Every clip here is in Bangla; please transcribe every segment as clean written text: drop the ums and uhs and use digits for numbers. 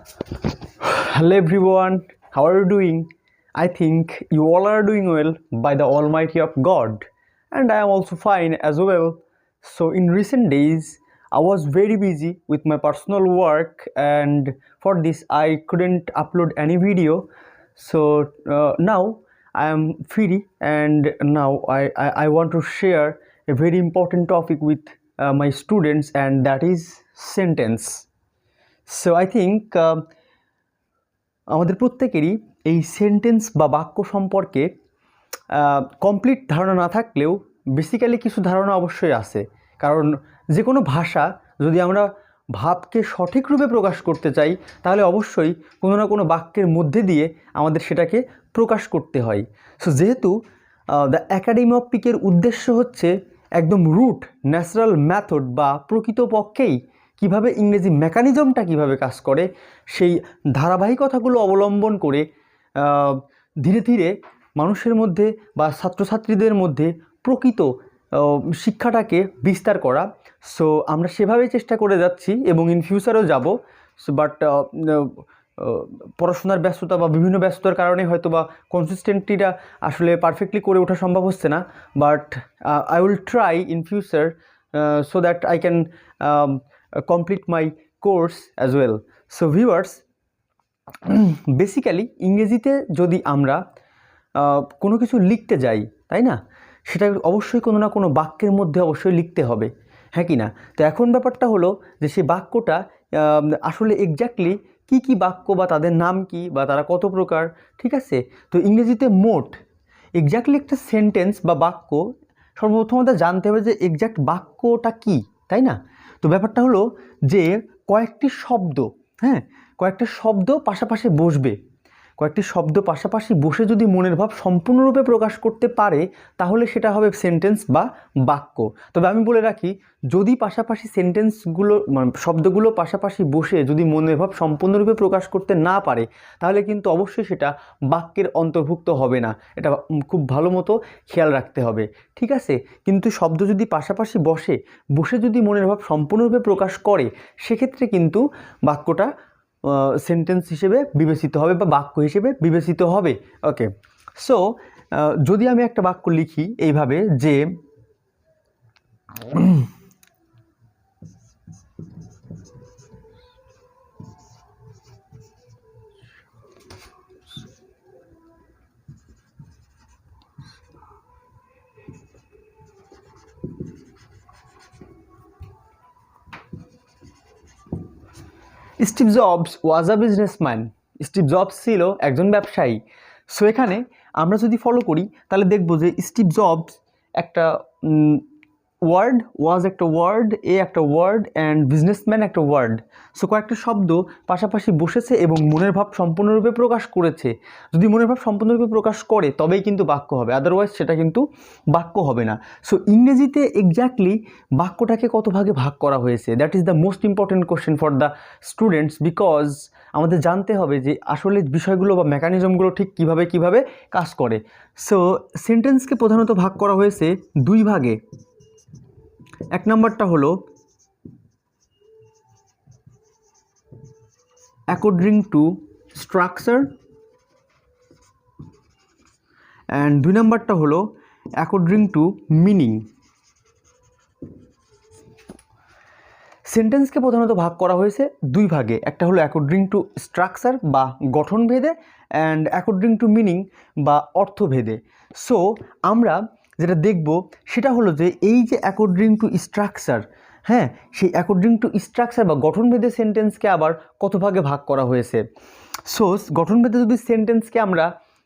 Hello everyone, how are you doing? I think you all are doing well by the Almighty of God, and I am also fine as well. So, in recent days, I was very busy with my personal work, and for this, I couldn't upload any video. So, now I am free, and now I want to share a very important topic with my students, and that is sentence. So, I think. আমাদের প্রত্যেকেরই এই সেন্টেন্স বা বাক্য সম্পর্কে কমপ্লিট ধারণা না থাকলেও বেসিক্যালি কিছু ধারণা অবশ্যই আছে। কারণ যে কোনো ভাষা যদি আমরা ভাবকে সঠিক রূপে প্রকাশ করতে চাই তাহলে অবশ্যই কোনো না কোনো বাক্যের মধ্যে দিয়ে আমাদের সেটাকে প্রকাশ করতে হয়। সো যেহেতু দ্য একাডেমি অফ পিকের উদ্দেশ্য হচ্ছে একদম রুট ন্যাচারাল মেথড বা প্রকৃতপক্ষেই কিভাবে ইংরেজি মেকানিজমটা কিভাবে কাজ করে সেই ধারাবাহিকতাগুলো অবলম্বন করে ধীরে ধীরে মানুষের মধ্যে বা ছাত্রছাত্রীদের মধ্যে প্রকৃত শিক্ষাটাকে বিস্তার করা। সো আমরা সেভাবেই চেষ্টা করে যাচ্ছি এবং ইন ফিউচারেও যাব। সো বাট পড়াশোনার ব্যস্ততা বা বিভিন্ন ব্যস্ততার কারণে হয়তো বা কনসিস্টেন্টলিটা আসলে পারফেক্টলি করে ওঠা সম্ভব হচ্ছে না। But I will try in future so that I can complete my course as well. So viewers, basically ইংরেজিতে যদি আমরা কোনো কিছু লিখতে যাই, তাই না, সেটা অবশ্যই কোনো না কোনো বাক্যের মধ্যে অবশ্যই লিখতে হবে, হ্যাঁ কি না? তো এখন ব্যাপারটা হলো যে সেই বাক্যটা আসলে এক্স্যাক্টলি কী কী বাক্য বা তাদের নাম কি বা তারা কত প্রকার, ঠিক আছে? তো ইংরেজিতে মোট এক্স্যাক্টলি একটা সেন্টেন্স বা বাক্য সর্বপ্রথম আমাদের জানতে হবে যে এক্স্যাক্ট বাক্যটা কী, তাই না? তো ব্যাপারটা হলো যে কয়েকটি শব্দ, হ্যাঁ, কয়েকটা শব্দ পাশাপাশি বসবে, কয়েকটি শব্দ পাশাপাশি বসে যদি মনের ভাব সম্পূর্ণরূপে প্রকাশ করতে পারে তাহলে সেটা হবে সেন্টেন্স বা বাক্য। তবে আমি বলে রাখি, যদি পাশাপাশি সেন্টেন্সগুলো মানে শব্দগুলো পাশাপাশি বসে যদি মনের ভাব সম্পূর্ণরূপে প্রকাশ করতে না পারে তাহলে কিন্তু অবশ্যই সেটা বাক্যের অন্তর্ভুক্ত হবে না। এটা খুব ভালো মতো খেয়াল রাখতে হবে, ঠিক আছে? কিন্তু শব্দ যদি পাশাপাশি বসে যদি মনের ভাব সম্পূর্ণরূপে প্রকাশ করে সেক্ষেত্রে কিন্তু বাক্যটা সেন্টেন্স হিসেবে বিবেচিত হবে বা বাক্য হিসেবে বিবেচিত হবে। ওকে, সো যদি আমি একটা বাক্য লিখি এইভাবে যে স্টিভ জবস ওয়াজ আ বিজনেসম্যান। স্টিভ জবস ছিল একজন ব্যবসায়ী। সো এখানে আমরা যদি ফলো করি তাহলে দেখব যে স্টিভ জবস একটা ওয়ার্ড, ওয়াজ একটা ওয়ার্ড, একটা ওয়ার্ড অ্যান্ড বিজনেসম্যান একটা ওয়ার্ড। সো কয়েকটা শব্দ পাশাপাশি বসেছে এবং মনের ভাব সম্পূর্ণরূপে প্রকাশ করেছে। যদি মনের ভাব সম্পূর্ণরূপে প্রকাশ করে তবেই কিন্তু বাক্য হবে, আদারওয়াইজ সেটা কিন্তু বাক্য হবে না। সো ইংরেজিতে এক্স্যাক্টলি বাক্যটাকে কত ভাগে ভাগ করা হয়েছে, that is the most important question for the students, because আমাদের জানতে হবে যে আসলে বিষয়গুলো বা মেকানিজমগুলো ঠিক কিভাবে কাজ করে। সো সেন্টেন্সকে প্রধানত ভাগ করা হয়েছে দুই ভাগে। এক নম্বরটা হলো অ্যাকর্ডিং টু স্ট্রাকচার অ্যান্ড দুই নম্বরটা হলো অ্যাকর্ডিং টু মিনিং। সেন্টেন্সকে প্রধানত ভাগ করা হয়েছে দুই ভাগে, একটা হলো অ্যাকর্ডিং টু স্ট্রাকচার বা গঠনভেদে অ্যান্ড অ্যাকর্ডিং টু মিনিং বা অর্থভেদে। সো আমরা যেটা দেখব সেটা হলো যে এই যে অ্যাকর্ডিং টু স্ট্রাকচার, হ্যাঁ, সেই অ্যাকর্ডিং টু স্ট্রাকচার বা গঠনভেদে সেন্টেন্সকে আবার কত ভাগে ভাগ করা হয়েছে। সো গঠনভেদে যদি সেন্টেন্সকে আমরা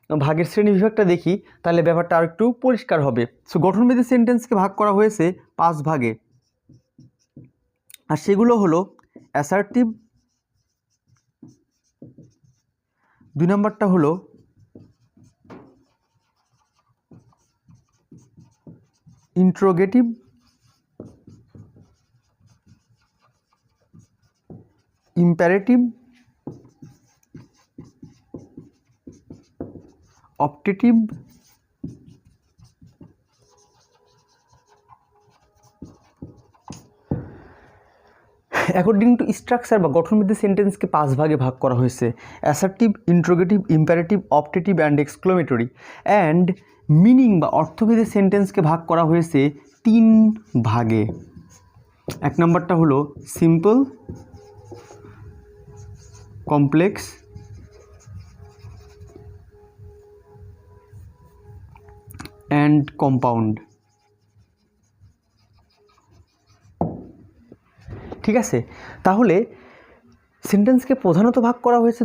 ভাগের শ্রেণী বিভাগটা দেখি তাহলে ব্যাপারটা আর একটু পরিষ্কার হবে। সো গঠনভেদে সেন্টেন্সকে ভাগ করা হয়েছে 5 ভাগে, আর সেগুলো হলো অ্যাসার্টিভ, দুই নম্বরটা হলো interrogative, imperative, optative, according to structure বা গঠনবিধি সেন্টেন্সকে 5 ভাগে ভাগ করা হয়েছে: assertive, interrogative, imperative, optative and exclamatory. And meaning বা অর্থভেদে সেন্টেন্সকে ভাগ করা হয়েছে 3 ভাগে। 1 নম্বরটা হলো সিম্পল, কমপ্লেক্স অ্যান্ড কম্পাউন্ড। ঠিক আছে, তাহলে সেন্টেন্সকে প্রধানত ভাগ করা হয়েছে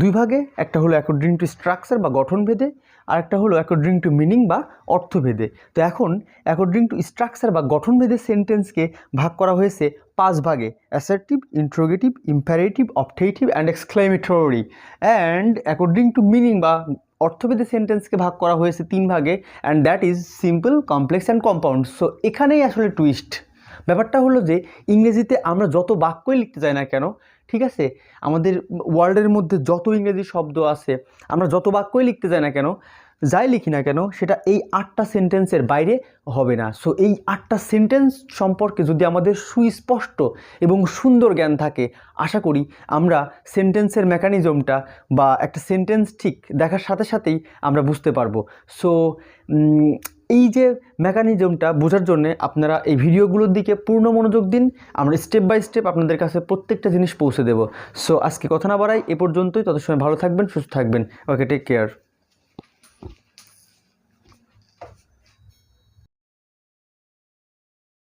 2 ভাগে। একটা হলো অ্যাকর্ডিং টু স্ট্রাকচার বা গঠনভেদে, আর একটা হলো অ্যাকর্ডিং টু মিনিং বা অর্থভেদে। তো এখন অ্যাকর্ডিং টু স্ট্রাকচার বা গঠনভেদে সেন্টেন্সকে ভাগ করা হয়েছে 5 ভাগে: assertive, interrogative, imperative, optative and exclamatory. And according to meaning বা অর্থভেদে সেন্টেন্সকে ভাগ করা হয়েছে 3 ভাগে, and that is simple, complex and compound. So এখানেই আসলে টুইস্ট। ব্যাপারটা হলো যে ইংরেজিতে আমরা যত বাক্যই লিখতে যাই না কেন, ঠিক আছে, আমাদের ওয়ার্ল্ডের মধ্যে যত ইংরেজি শব্দ আছে, আমরা যত বাক্যই লিখতে যাই না কেন, যাই লিখি না কেন, সেটা এই 8টা সেন্টেন্সের বাইরে হবে না। সো এই 8টা সেন্টেন্স সম্পর্কে যদি আমাদের সুস্পষ্ট এবং সুন্দর জ্ঞান থাকে, আশা করি আমরা সেন্টেন্সের মেকানিজমটা বা একটা সেন্টেন্স ঠিক দেখার সাথে সাথেই আমরা বুঝতে পারবো। সো এই যে মেকানিজমটা বোঝার জন্য আপনারা এই ভিডিওগুলোর দিকে পূর্ণ মনোযোগ দিন। আমরা স্টেপ বাই স্টেপ আপনাদের কাছে প্রত্যেকটা জিনিস পৌঁছে দেব। সো আজকে কথা না বাড়াই, এ পর্যন্তই। তত সময় ভালো থাকবেন, সুস্থ থাকবেন। ওকে, টেক কেয়ার।